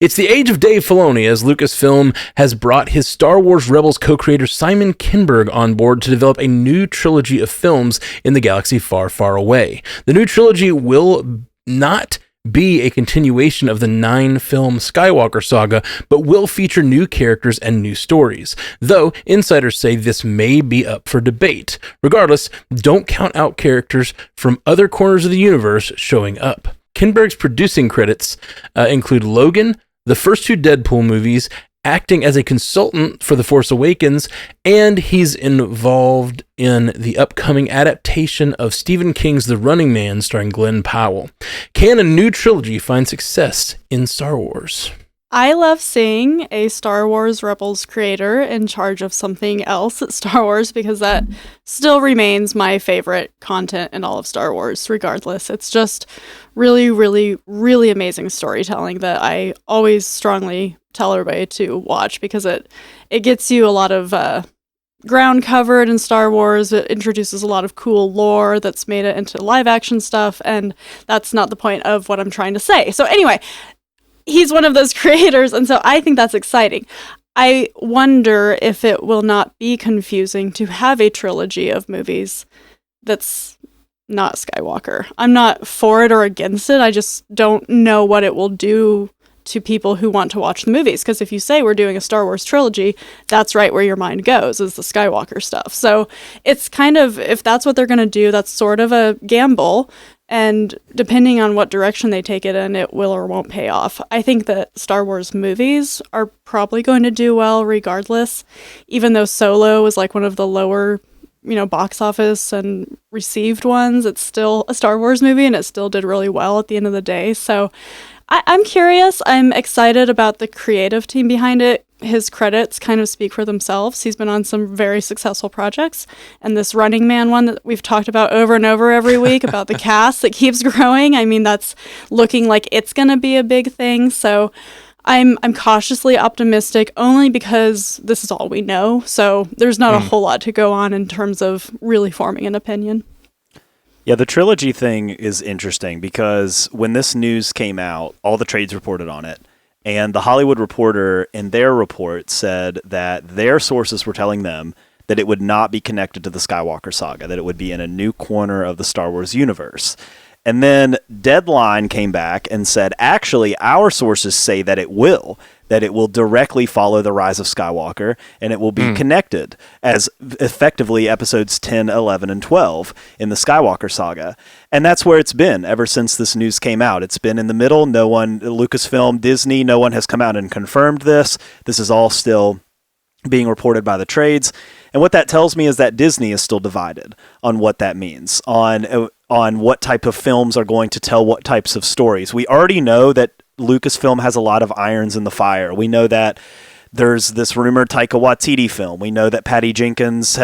It's the age of Dave Filoni, as Lucasfilm has brought his Star Wars Rebels co-creator Simon Kinberg on board to develop a new trilogy of films in the galaxy far, far away. The new trilogy will not be a continuation of the 9-film Skywalker Saga, but will feature new characters and new stories, though insiders say this may be up for debate. Regardless, don't count out characters from other corners of the universe showing up. Kinberg's producing credits include Logan, the first 2 Deadpool movies, acting as a consultant for The Force Awakens, and he's involved in the upcoming adaptation of Stephen King's The Running Man starring Glen Powell. Can a new trilogy find success in Star Wars? I love seeing a Star Wars Rebels creator in charge of something else at Star Wars, because that still remains my favorite content in all of Star Wars, regardless. It's just really, really, really amazing storytelling that I always strongly tell everybody to watch, because it gets you a lot of ground covered in Star Wars. It introduces a lot of cool lore that's made it into live action stuff, and that's not the point of what I'm trying to say. So anyway, he's one of those creators, and so I think that's exciting. I wonder if it will not be confusing to have a trilogy of movies that's not Skywalker. I'm not for it or against it. I just don't know what it will do to people who want to watch the movies, because if you say we're doing a Star Wars trilogy, that's right where your mind goes, is the Skywalker stuff. So it's kind of, if that's what they're going to do, that's sort of a gamble, and depending on what direction they take it in, it will or won't pay off. I think that Star Wars movies are probably going to do well regardless, even though Solo was like one of the lower, box office and received ones. It's still a Star Wars movie, and it still did really well at the end of the day. So I'm curious. I'm excited about the creative team behind it. His credits kind of speak for themselves. He's been on some very successful projects. And this Running Man one that we've talked about over and over every week about the cast that keeps growing, I mean, that's looking like it's going to be a big thing. So I'm cautiously optimistic, only because this is all we know. So there's not a whole lot to go on in terms of really forming an opinion. Yeah, the trilogy thing is interesting because when this news came out, all the trades reported on it. And the Hollywood Reporter in their report said that their sources were telling them that it would not be connected to the Skywalker Saga, that it would be in a new corner of the Star Wars universe. And then Deadline came back and said, actually, our sources say that it will directly follow the rise of Skywalker, and it will be connected as effectively episodes 10, 11, and 12 in the Skywalker Saga. And that's where it's been ever since this news came out. It's been in the middle. No one, Lucasfilm, Disney, no one has come out and confirmed this. This is all still being reported by the trades. And what that tells me is that Disney is still divided on what that means, on what type of films are going to tell what types of stories. We already know that Lucasfilm has a lot of irons in the fire. We know that there's this rumored Taika Waititi film. We know that Patty Jenkins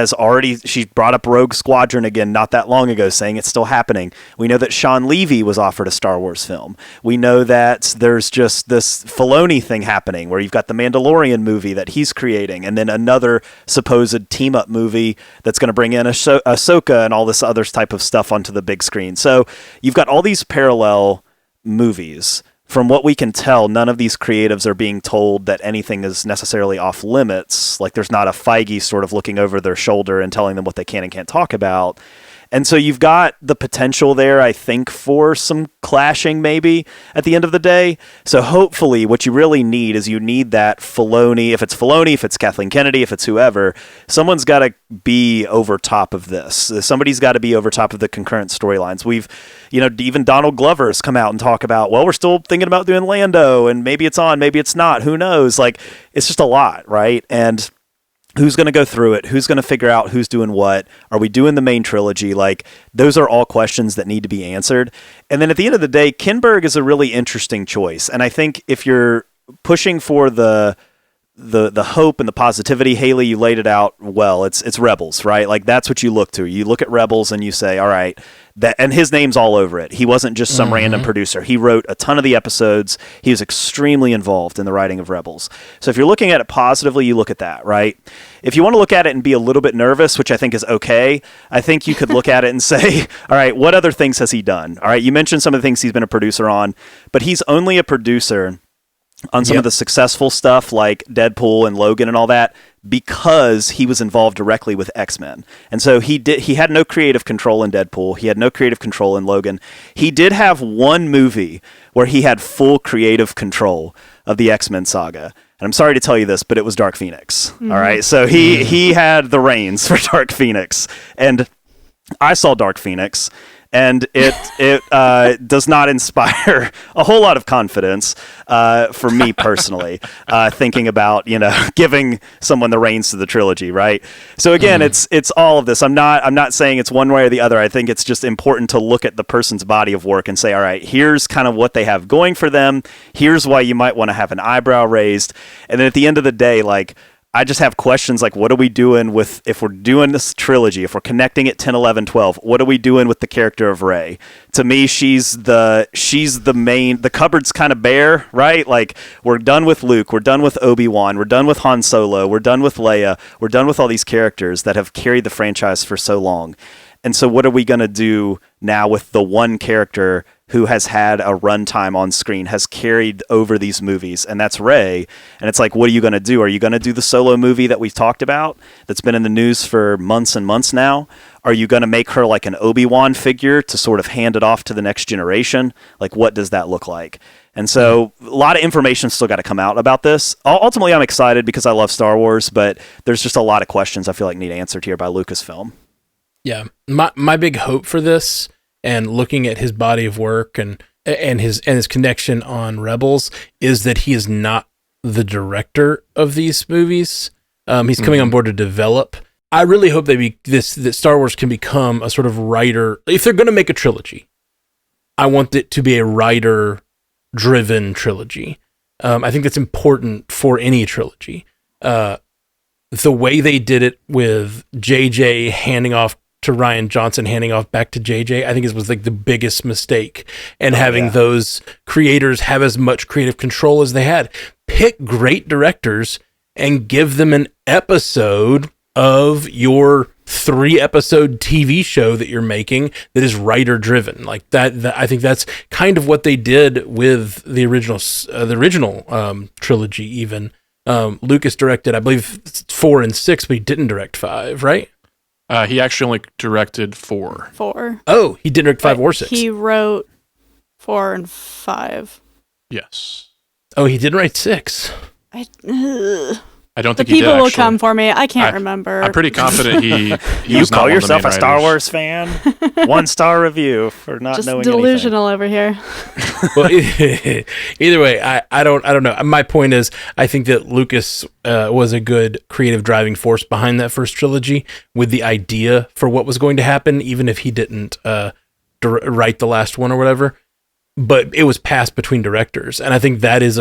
she brought up Rogue Squadron again not that long ago, saying it's still happening. We know that Sean Levy was offered a Star Wars film. We know that there's just this Filoni thing happening where you've got the Mandalorian movie that he's creating, and then another supposed team-up movie that's going to bring in Ahsoka and all this other type of stuff onto the big screen. So you've got all these parallel movies. From what we can tell, none of these creatives are being told that anything is necessarily off limits. Like there's not a Feige sort of looking over their shoulder and telling them what they can and can't talk about. And so you've got the potential there, I think, for some clashing maybe at the end of the day. So hopefully what you really need is you need that Filoni. If it's Filoni, if it's Kathleen Kennedy, if it's whoever, someone's got to be over top of this. Somebody's got to be over top of the concurrent storylines. We've, even Donald Glover's come out and talk about, well, we're still thinking about doing Lando and maybe it's on, maybe it's not. Who knows? Like, it's just a lot, right? And who's going to go through it? Who's going to figure out who's doing what? Are we doing the main trilogy? Like, those are all questions that need to be answered. And then at the end of the day, Kinberg is a really interesting choice. And I think if you're pushing for the hope and the positivity, Haley, you laid it out well. It's Rebels, right? Like that's what you look to. You look at Rebels and you say, all right, and his name's all over it. He wasn't just some random producer. He wrote a ton of the episodes. He was extremely involved in the writing of Rebels. So if you're looking at it positively, you look at that, right? If you want to look at it and be a little bit nervous, which I think is okay, I think you could look at it and say, all right, what other things has he done? All right, you mentioned some of the things he's been a producer on, but he's only a producer on some of the successful stuff like Deadpool and Logan and all that, because he was involved directly with X-Men. And so he had no creative control in Deadpool. He had no creative control in Logan. He did have one movie where he had full creative control of the X-Men saga. And I'm sorry to tell you this, but it was Dark Phoenix. All right. So he had the reins for Dark Phoenix. And I saw Dark Phoenix, and it does not inspire a whole lot of confidence for me personally, thinking about, giving someone the reins to the trilogy, right? So again, it's all of this. I'm not saying it's one way or the other. I think it's just important to look at the person's body of work and say, all right, here's kind of what they have going for them. Here's why you might want to have an eyebrow raised. And then at the end of the day, like, I just have questions like, what are we doing with, if we're doing this trilogy, if we're connecting it 10, 11, 12, what are we doing with the character of Rey? To me, she's the main, the cupboard's kind of bare, right? Like, we're done with Luke, we're done with Obi-Wan, we're done with Han Solo, we're done with Leia, we're done with all these characters that have carried the franchise for so long. And so what are we going to do now with the one character who has had a runtime on screen, has carried over these movies, and that's Rey. And it's like, what are you going to do? Are you going to do the Solo movie that we've talked about that's been in the news for months and months now? Are you going to make her like an Obi-Wan figure to sort of hand it off to the next generation? Like, what does that look like? And so a lot of information still got to come out about this. Ultimately, I'm excited because I love Star Wars, but there's just a lot of questions I feel like need answered here by Lucasfilm. Yeah. My big hope for this, and looking at his body of work and his connection on Rebels, is that he is not the director of these movies. He's coming on board to develop. I really hope that Star Wars can become a sort of writer. If they're going to make a trilogy, I want it to be a writer-driven trilogy. I think that's important for any trilogy. The way they did it with JJ handing off to Rian Johnson, handing off back to JJ, I think it was like the biggest mistake. And having those creators have as much creative control as they had. Pick great directors and give them an episode of your 3-episode TV show that you're making that is writer driven. Like that I think that's kind of what they did with the original trilogy. Even Lucas directed, I believe, 4 and 6, but he didn't direct 5, right? He actually only directed 4. 4. Oh, he didn't direct 5 or 6. He wrote 4 and 5. Yes. Oh, he didn't write 6. I don't think the he did, people will actually. come for me. I can't remember. I'm pretty confident he You was not call one of the yourself main a Star writers. Wars fan? 1-star review for not Just knowing delusional over here. Well, either way, I don't know. My point is, I think that Lucas was a good creative driving force behind that first trilogy with the idea for what was going to happen, even if he didn't write the last one or whatever. But it was passed between directors, and I think that is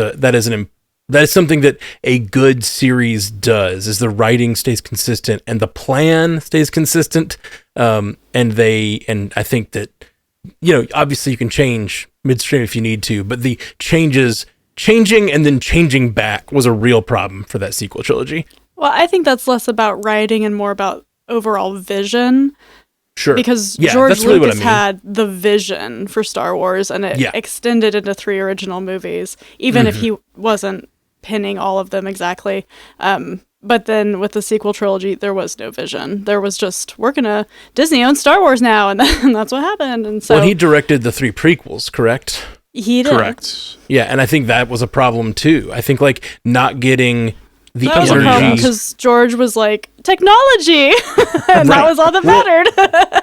something that a good series does, is the writing stays consistent and the plan stays consistent. And I think that, obviously you can change midstream if you need to, but the changing and then changing back was a real problem for that sequel trilogy. Well, I think that's less about writing and more about overall vision. Sure. Because George Lucas had the vision for Star Wars, and it extended into 3 original movies, even if he wasn't pinning all of them exactly. But then with the sequel trilogy, there was no vision. There was just, we're gonna Disney owns Star Wars now, and that's what happened. And so, well, he directed the 3 prequels, correct? He did. Correct. Yeah, and I think that was a problem too. I think like not getting the that was a problem energy, because George was like, technology, and that was all that mattered.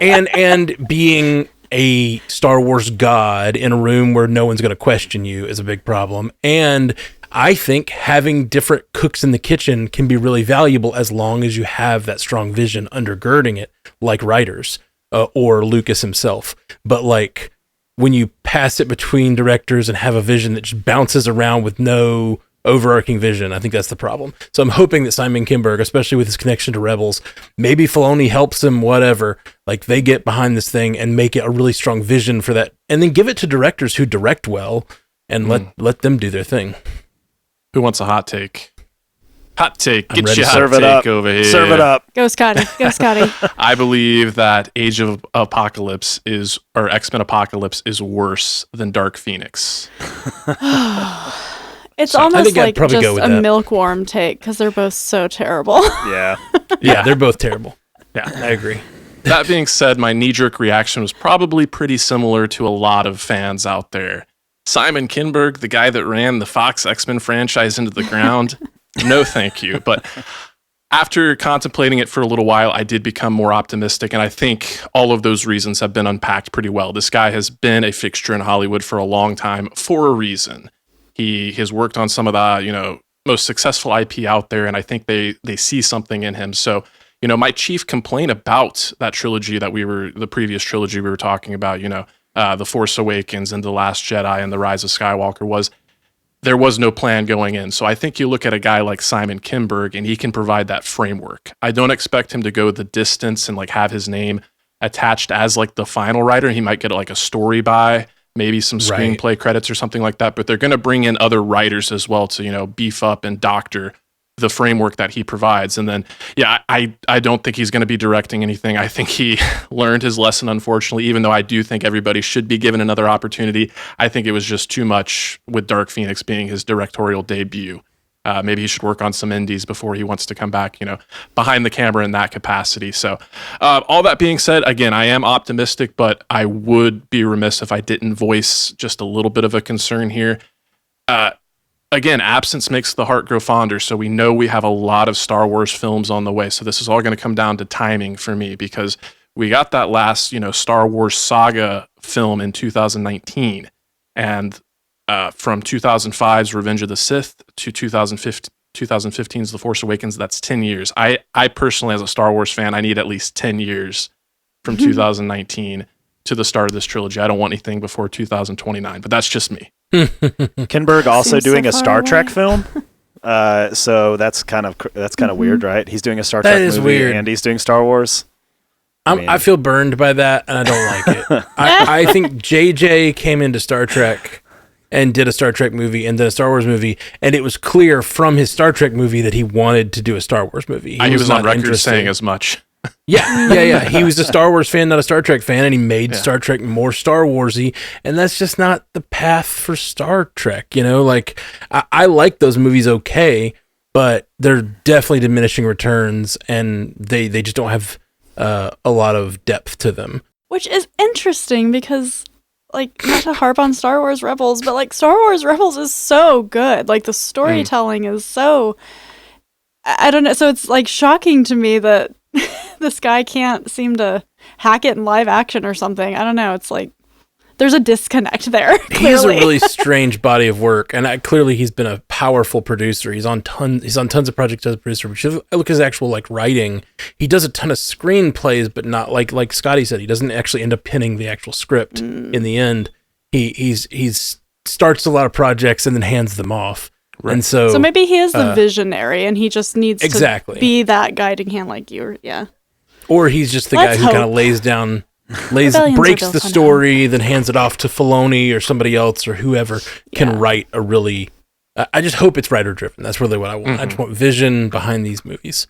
and being a Star Wars god in a room where no one's going to question you is a big problem. And I think having different cooks in the kitchen can be really valuable as long as you have that strong vision undergirding it, like writers or Lucas himself. But like when you pass it between directors and have a vision that just bounces around with no overarching vision, I think that's the problem. So I'm hoping that Simon Kinberg, especially with his connection to Rebels, maybe Filoni helps him, whatever, like they get behind this thing and make it a really strong vision for that, and then give it to directors who direct well and let them do their thing. Who wants a hot take? Hot take. I'm Get ready. your hot Serve it take up. over here. Serve it up. Go Scotty. Go Scotty. I believe that Age of Apocalypse or X-Men Apocalypse is worse than Dark Phoenix. It's I almost think I'd like probably go just with a that. milkworm take because they're both so terrible. Yeah. Yeah, they're both terrible. Yeah. I agree. That being said, my knee-jerk reaction was probably pretty similar to a lot of fans out there. Simon Kinberg, the guy that ran the Fox X-Men franchise into the ground, no thank you. But after contemplating it for a little while, I did become more optimistic, and I think all of those reasons have been unpacked pretty well. This guy has been a fixture in Hollywood for a long time for a reason. He has worked on some of the, most successful IP out there, and I think they see something in him. So, my chief complaint about that trilogy the previous trilogy we were talking about, The Force Awakens and The Last Jedi and The Rise of Skywalker was there was no plan going in. So I think you look at a guy like Simon Kinberg and he can provide that framework. I don't expect him to go the distance and have his name attached as the final writer. He might get a story by, maybe some screenplay credits or something like that, but they're going to bring in other writers as well to, beef up and doctor the framework that he provides. And then, I don't think he's going to be directing anything. I think he learned his lesson, unfortunately, even though I do think everybody should be given another opportunity. I think it was just too much with Dark Phoenix being his directorial debut. Maybe he should work on some indies before he wants to come back, behind the camera in that capacity. So all that being said, again, I am optimistic, but I would be remiss if I didn't voice just a little bit of a concern here. Again, absence makes the heart grow fonder. So we know we have a lot of Star Wars films on the way. So this is all going to come down to timing for me, because we got that last, Star Wars Saga film in 2019. And from 2005's Revenge of the Sith to 2015's The Force Awakens, that's 10 years. I personally, as a Star Wars fan, I need at least 10 years from 2019 to the start of this trilogy. I don't want anything before 2029, but that's just me. Kinberg also Seems doing so a far Star away. Trek film. So that's kind of weird, right? He's doing a Star That Trek is movie weird. and he's doing Star Wars. I feel burned by that, and I don't like it. I think JJ came into Star Trek and did a Star Trek movie and then a Star Wars movie, and it was clear from his Star Trek movie that he wanted to do a Star Wars movie. He was on not record interested. saying as much. Yeah. He was a Star Wars fan, not a Star Trek fan, and he made Star Trek more Star Warsy, and that's just not the path for Star Trek. I like those movies okay, but they're definitely diminishing returns, and they just don't have a lot of depth to them. Which is interesting because, not to harp on Star Wars Rebels, but Star Wars Rebels is so good. The storytelling is so, I don't know. So it's shocking to me that this guy can't seem to hack it in live action or something. I don't know. It's there's a disconnect there. He has a really strange body of work, and clearly he's been a powerful producer. He's on tons of projects as a producer. But you look at his actual writing. He does a ton of screenplays, but not like Scotty said. He doesn't actually end up penning the actual script in the end. He's starts a lot of projects and then hands them off. Right. And so maybe he is the visionary, and he just needs to be that guiding hand like you. Yeah. Or he's just the guy who kind of breaks the story, then hands it off to Filoni or somebody else or whoever can write a really. I just hope it's writer driven. That's really what I want. I just want vision behind these movies.